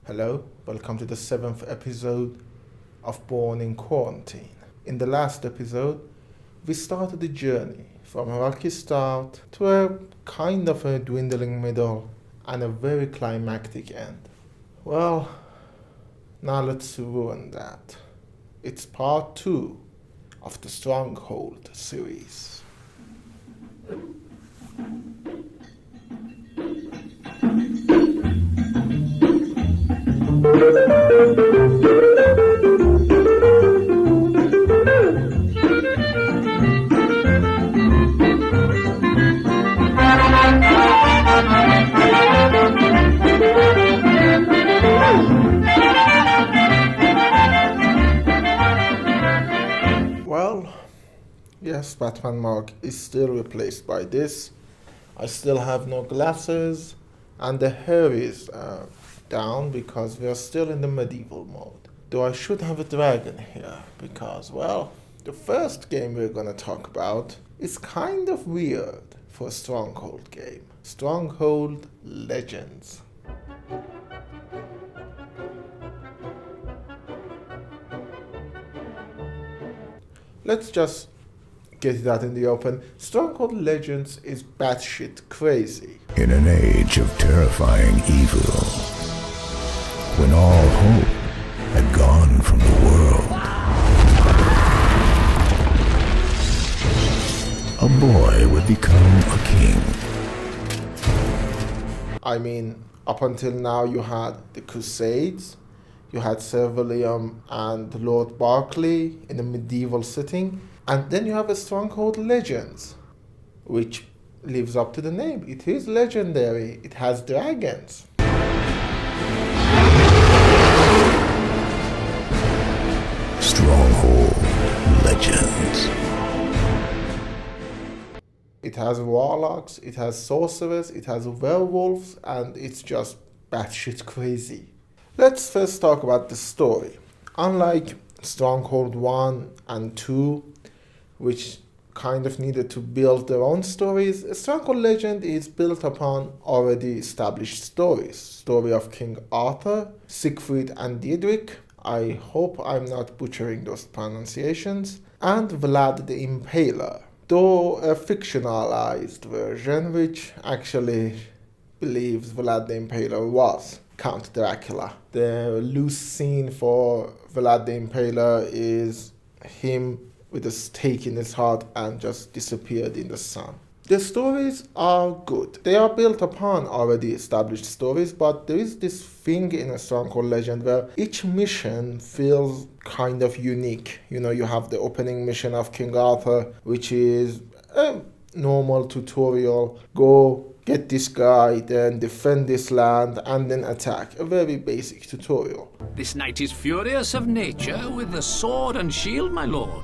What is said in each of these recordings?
Hello, welcome to the 7th episode of Born in Quarantine. In the last episode, we started the journey from a rocky start to a kind of a dwindling middle and a very climactic end. Well, now let's ruin that. It's part 2 of the Stronghold series. Well, yes, Batman Mark is still replaced by this. I still have no glasses, and the hair is down because we are still in the medieval mode. Though I should have a dragon here because, well, the first game we're gonna talk about is kind of weird for a Stronghold game. Stronghold Legends. Let's just get that in the open. Stronghold Legends is batshit crazy. In an age of terrifying evil, when all hope had gone from the world, a boy would become a king. I mean, up until now you had the Crusades, you had Sir William and Lord Berkeley in a medieval setting, and then you have a Stronghold Legends, which lives up to the name. It is legendary. It has dragons. Stronghold Legends. It has warlocks, it has sorcerers, it has werewolves, and it's just batshit crazy. Let's first talk about the story. Unlike Stronghold 1 and 2, which kind of needed to build their own stories, Stronghold Legend is built upon already established stories. Story of King Arthur, Siegfried and Diedrich, I hope I'm not butchering those pronunciations, and Vlad the Impaler, though a fictionalized version which actually believes Vlad the Impaler was Count Dracula. The loose scene for Vlad the Impaler is him with a stake in his heart and just disappeared in the sun. The stories are good. They are built upon already established stories, but there is this thing in a Stronghold Legend where each mission feels kind of unique. You know, you have the opening mission of King Arthur, which is a normal tutorial. Go get this guy, then defend this land, and then attack. A very basic tutorial. This knight is furious of nature with the sword and shield, my lord,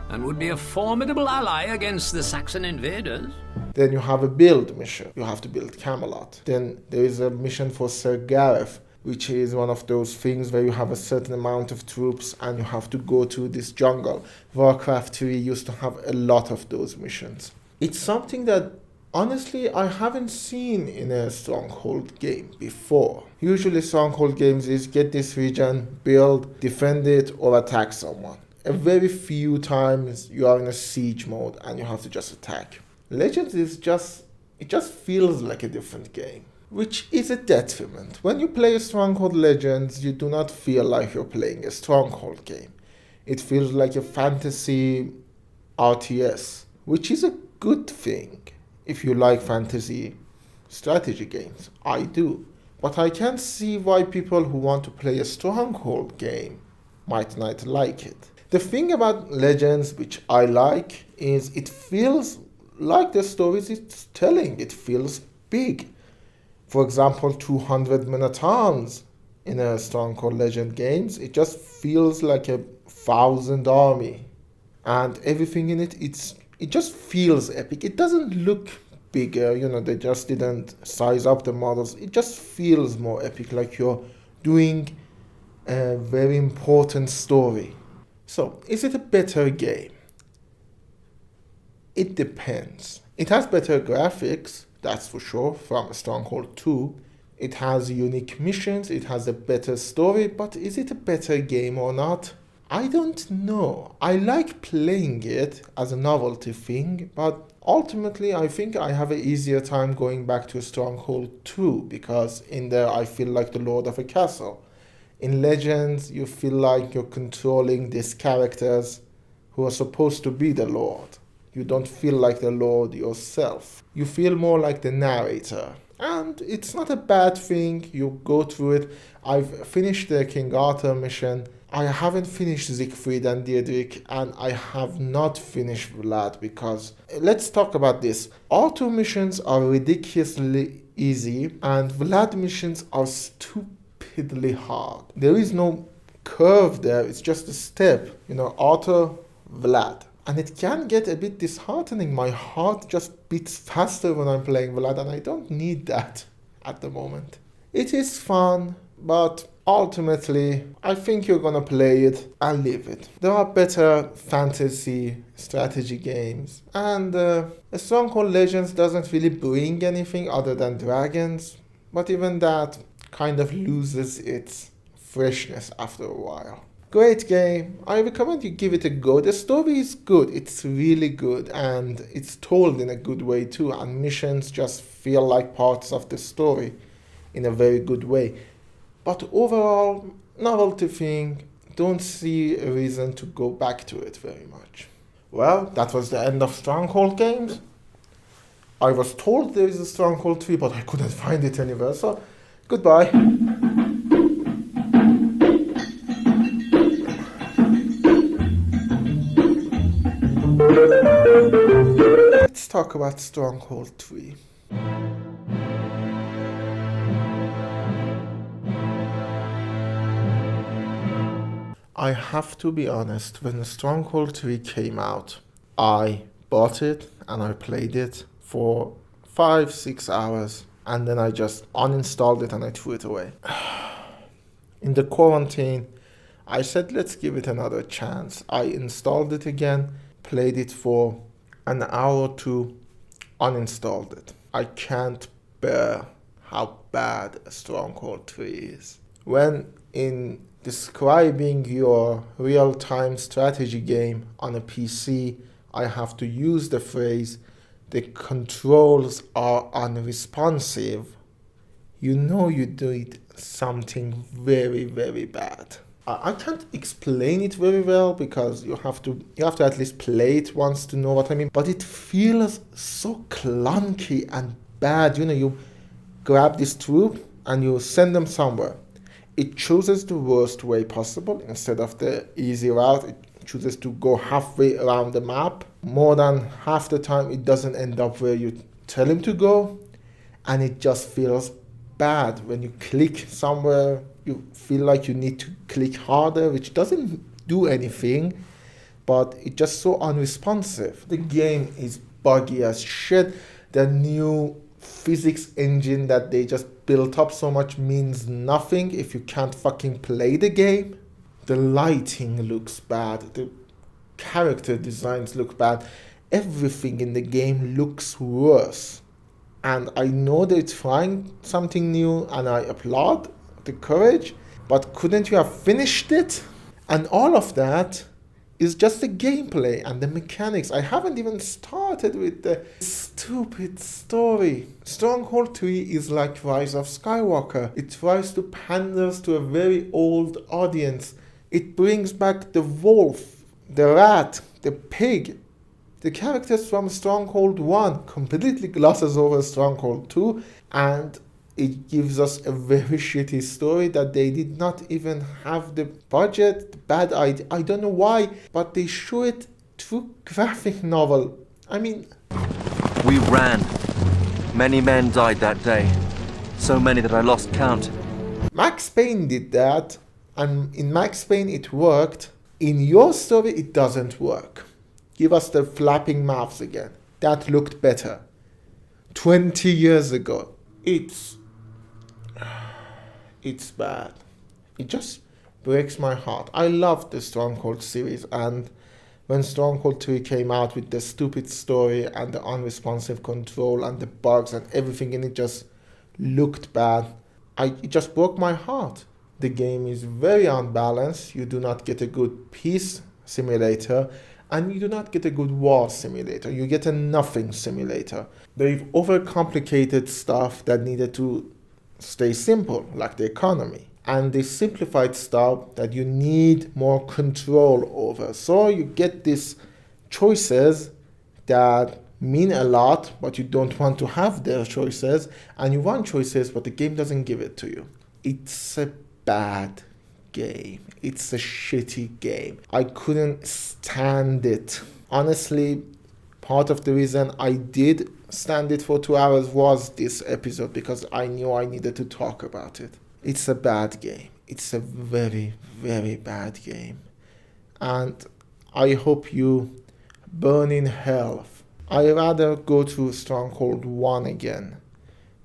and would be a formidable ally against the Saxon invaders. Then you have a build mission. You have to build Camelot. Then there is a mission for Sir Gareth, which is one of those things where you have a certain amount of troops and you have to go to this jungle. Warcraft 3 used to have a lot of those missions. It's something that honestly I haven't seen in a Stronghold game before. Usually Stronghold games is get this region, build, defend it, or attack someone. A very few times you are in a siege mode and you have to just attack. Legends is just feels like a different game, which is a detriment. When you play Stronghold Legends, you do not feel like you're playing a Stronghold game. It feels like a fantasy RTS, which is a good thing if you like fantasy strategy games. I do. But I can see why people who want to play a Stronghold game might not like it. The thing about Legends, which I like, is it feels like the stories it's telling. It feels big. For example, 200 Minotaurs in a Stronghold Legend games, it just feels like 1,000 army. And everything in it, it just feels epic. It doesn't look bigger, they just didn't size up the models. It just feels more epic, like you're doing a very important story. So, is it a better game? It depends. It has better graphics, that's for sure, from Stronghold 2. It has unique missions, it has a better story, but is it a better game or not? I don't know. I like playing it as a novelty thing, but ultimately I think I have an easier time going back to Stronghold 2 because in there I feel like the lord of a castle. In Legends, you feel like you're controlling these characters who are supposed to be the lord. You don't feel like the lord yourself. You feel more like the narrator. And it's not a bad thing. You go through it. I've finished the King Arthur mission. I haven't finished Siegfried and Dietrich, and I have not finished Vlad because let's talk about this. Arthur missions are ridiculously easy, and Vlad missions are stupidly hard. There is no curve there, it's just a step. Arthur, Vlad. And it can get a bit disheartening. My heart just beats faster when I'm playing Vlad, and I don't need that at the moment. It is fun, but ultimately, I think you're gonna play it and leave it. There are better fantasy strategy games, and Stronghold Legends doesn't really bring anything other than dragons, but even that kind of loses its freshness after a while. Great game. I recommend you give it a go. The story is good. It's really good, and it's told in a good way too, and missions just feel like parts of the story in a very good way. But overall, novelty thing, don't see a reason to go back to it very much. Well, that was the end of Stronghold games. I was told there is a Stronghold Tree, but I couldn't find it anywhere, so goodbye. Let's talk about Stronghold Tree. I have to be honest, when Stronghold Tree came out, I bought it and I played it for 5-6 hours, and then I just uninstalled it and I threw it away. In the quarantine, I said let's give it another chance. I installed it again, played it for an hour or two, uninstalled it. I can't bear how bad a Stronghold Tree is. When in describing your real-time strategy game on a PC, I have to use the phrase, the controls are unresponsive, you did something very, very bad. I can't explain it very well because you have to at least play it once to know what I mean, but it feels so clunky and bad. You grab this troop and you send them somewhere. It chooses the worst way possible instead of the easy route. It chooses to go halfway around the map. More than half the time, it doesn't end up where you tell him to go, and it just feels bad. When you click somewhere, you feel like you need to click harder, which doesn't do anything, but it's just so unresponsive. The game is buggy as shit. The new physics engine that they just built up so much means nothing if you can't fucking play the game. The lighting looks bad. The character designs look bad. Everything in the game looks worse. And I know they're trying something new and I applaud the courage, but couldn't you have finished it? And all of that is just the gameplay and the mechanics. I haven't even started with the stupid story. Stronghold Tree is like Rise of Skywalker. It tries to pander to a very old audience. It brings back the wolf, the rat, the pig. The characters from Stronghold 1 completely glosses over Stronghold 2, and it gives us a very shitty story that they did not even have the budget, the bad idea. I don't know why, but they show it through graphic novel. I mean... We ran. Many men died that day. So many that I lost count. Max Payne did that, and in Max Payne it worked. In your story it doesn't work. Give us the flapping mouths again. That looked better. 20 years ago. It's bad. It just breaks my heart. I loved the Stronghold series, and when Stronghold 3 came out with the stupid story and the unresponsive control and the bugs and everything in it just looked bad, It just broke my heart. The game is very unbalanced. You do not get a good peace simulator, and you do not get a good war simulator. You get a nothing simulator. They've overcomplicated stuff that needed to stay simple, like the economy. And they simplified stuff that you need more control over. So you get these choices that mean a lot, but you don't want to have their choices. And you want choices, but the game doesn't give it to you. It's a bad game. It's a shitty game. I couldn't stand it. Honestly, part of the reason I did stand it for 2 hours was this episode, because I knew I needed to talk about it. It's a bad game. It's a very, very bad game. And I hope you burn in hell. I'd rather go to Stronghold 1 again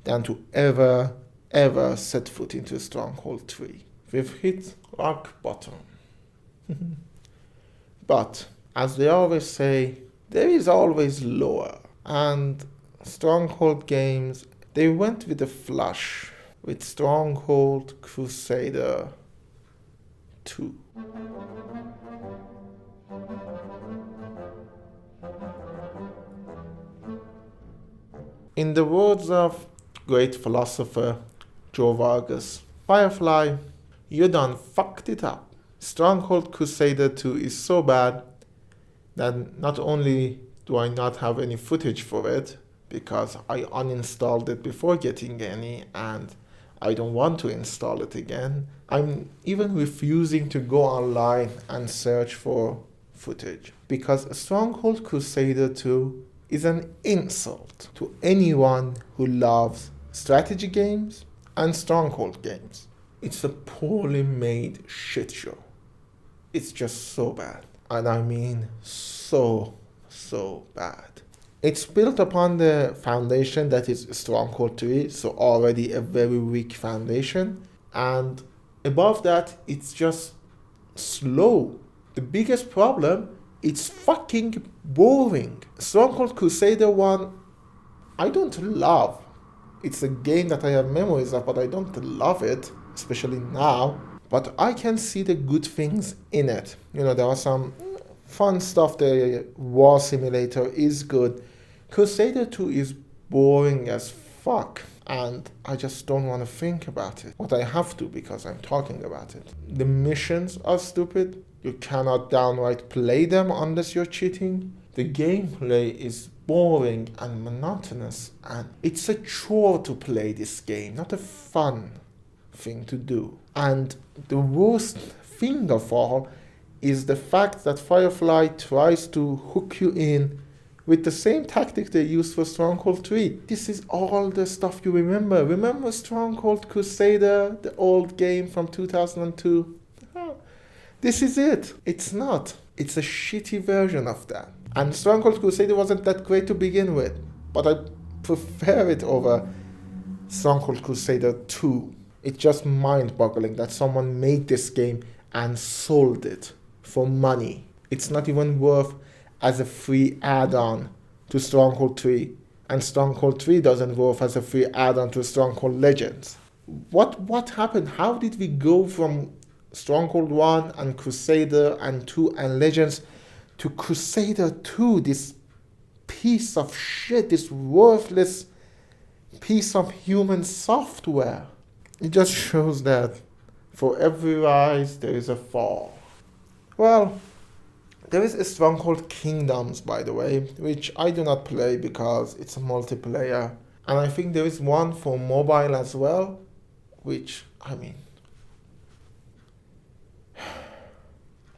than to ever set foot into Stronghold Tree. We've hit rock bottom. But, as they always say, there is always lower. And Stronghold games, they went with a flush with Stronghold Crusader II. In the words of great philosopher Joe Vargas, Firefly, you done fucked it up. Stronghold Crusader 2 is so bad that not only do I not have any footage for it, because I uninstalled it before getting any, and I don't want to install it again, I'm even refusing to go online and search for footage, because Stronghold Crusader 2 is an insult to anyone who loves strategy games and Stronghold games. It's a poorly made shit show. It's just so bad. And I mean so bad. It's built upon the foundation that is Stronghold Tree, so already a very weak foundation. And above that, it's just slow. The biggest problem, it's fucking boring. Stronghold Crusader 1, I don't love. It's a game that I have memories of, but I don't love it, especially now. But I can see the good things in it. You know, there are some fun stuff. The war simulator is good. Crusader 2 is boring as fuck, and I just don't want to think about it. But I have to, because I'm talking about it. The missions are stupid. You cannot downright play them unless you're cheating. The gameplay is boring and monotonous, and it's a chore to play this game, not a fun thing to do. And the worst thing of all is the fact that Firefly tries to hook you in with the same tactic they used for Stronghold 3. This is all the stuff you remember. Remember Stronghold Crusader, the old game from 2002? This is it. It's not. It's a shitty version of that. And Stronghold Crusader wasn't that great to begin with, but I prefer it over Stronghold Crusader 2. It's just mind-boggling that someone made this game and sold it for money. It's not even worth as a free add-on to Stronghold 3, and Stronghold 3 doesn't work as a free add-on to Stronghold Legends. What happened? How did we go from Stronghold 1 and Crusader and 2 and Legends to Crusader 2, this piece of shit, this worthless piece of human software? It just shows that for every rise there is a fall. Well, there is a Stronghold Kingdoms, by the way, which I do not play because it's a multiplayer. And I think there is one for mobile as well, which, I mean,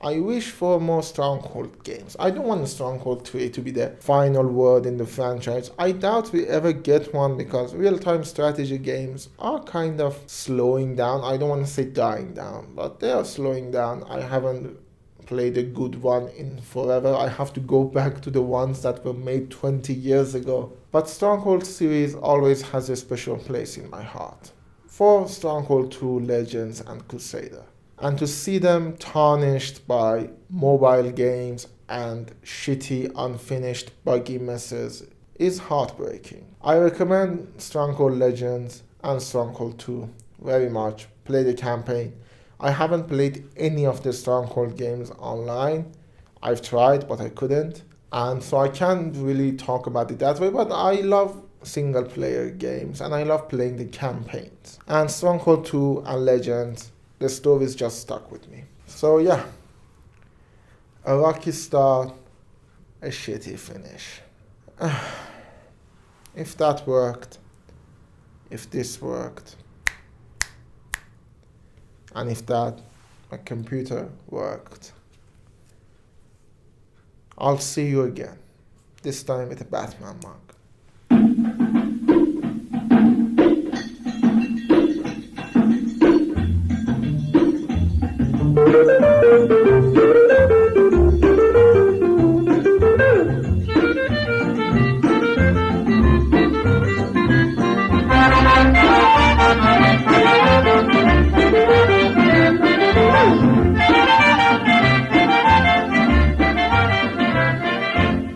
I wish for more Stronghold games. I don't want Stronghold 3 to be the final word in the franchise. I doubt we ever get one, because real-time strategy games are kind of slowing down. I don't want to say dying down, but they are slowing down. I haven't played a good one in forever. I have to go back to the ones that were made 20 years ago. But Stronghold series always has a special place in my heart for Stronghold 2, Legends, and Crusader. And to see them tarnished by mobile games and shitty, unfinished, buggy messes is heartbreaking. I recommend Stronghold Legends and Stronghold 2 very much. Play the campaign. I haven't played any of the Stronghold games online. I've tried, but I couldn't. And so I can't really talk about it that way, but I love single player games and I love playing the campaigns. And Stronghold 2 and Legends, the stories just stuck with me. So yeah, a rocky start, a shitty finish. If that worked, if this worked, and if that, my computer worked, I'll see you again, this time with a Batman mug.